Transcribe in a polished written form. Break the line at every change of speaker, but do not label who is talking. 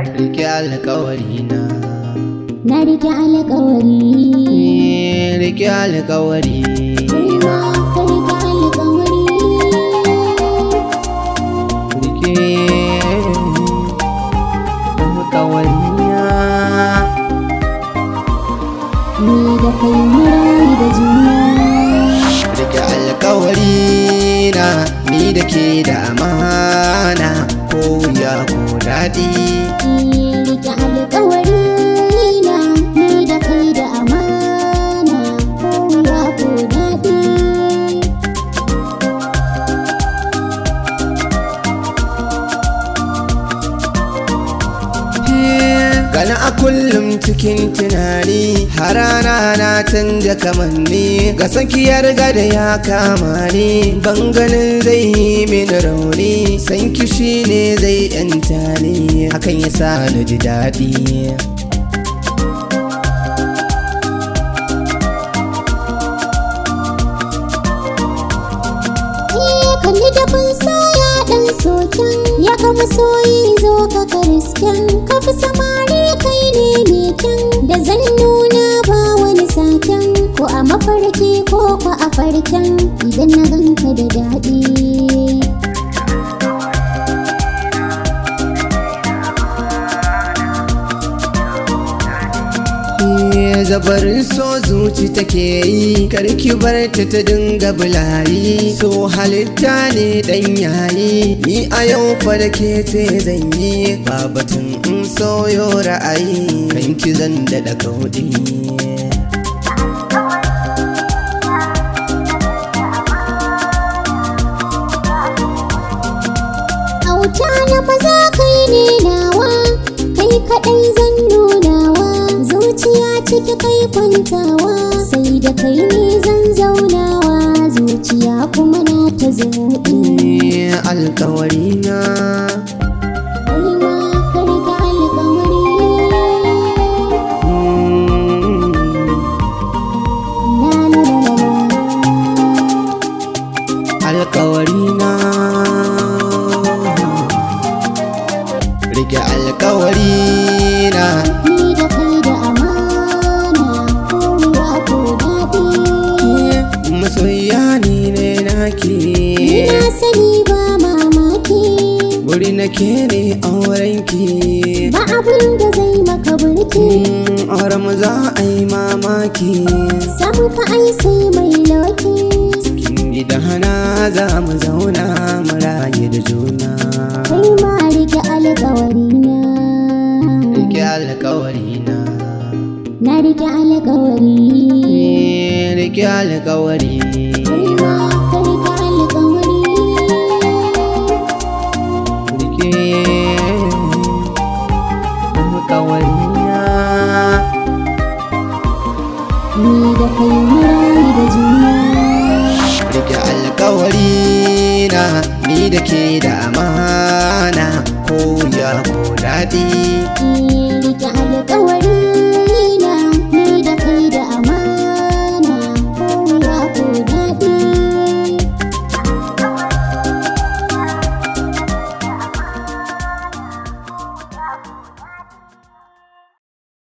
Rike alƙawari na.
Na rike alƙawari.
Rike alƙawari na.
Ka rike alƙawari.
Rike alƙawari na.
Ni da kai mu rayu da juna.
Rike alƙawari na. Ni da ke da amana, ko wuya ko daɗi.
Rike alƙawari na. Ni da kai da amana, ko wuya ko daɗi.
Gana a kullum cikin tunani, har rana na canja kamanni. Ga sakiyar gada ya kama ni, ban ganin zai yi min rauni. San kishi ne zai yanta ni, hakan ya sa na ji daɗi.
Kalli da kun ya ɗan soken, ya kama soyi zo ka karisken. Ka fi samari kai ne mai kyan, da zan nuna ba wani saken. Ko a mafarki ko kwa a farken, idan na ganka da daɗi.
Zabarin so zuci take yi, karki bar ta dinga bulayi. So halitta ne dan yayi, ni a yau fa da ke ce zan yi. Babatun in soyo ra'ayi, kanki zan daɗa kaudi.
Auta na maza kai ne nawa, kai kaɗai zan nunawa. Zuciya ciki kai kwantawa, sai da kai ne zan zaunawa. Zuciya kuma na ta zuɗi.
Alƙawari na.
Kai ma ka riƙe alƙawari. La la la la la.
Alƙawari na. Rike alƙawari na.
Ni da kai da amana, ko wuya ko daɗi.
Masoyiya ni ne naki.
Ni na sani ba mamaki,
Wuri nake ne aurenki.
ba abin da zai maka burki.
Auren mu za a yi mamaki.
Sam ka ai sai mai loki.
Kin gida hana za mu zauna mu rayu da juna.
Kai ma rike alƙawari na.
Rike alƙawari na.
Na rike alƙawari.
Rike alƙawari
Kai ma ka rike alƙawari.
Rike alƙawari na.
Ni da kai mu rayu da juna.
Rike alƙawari na. Ni da ke da amana, ko wuya ko daɗi.
Rike alƙawari.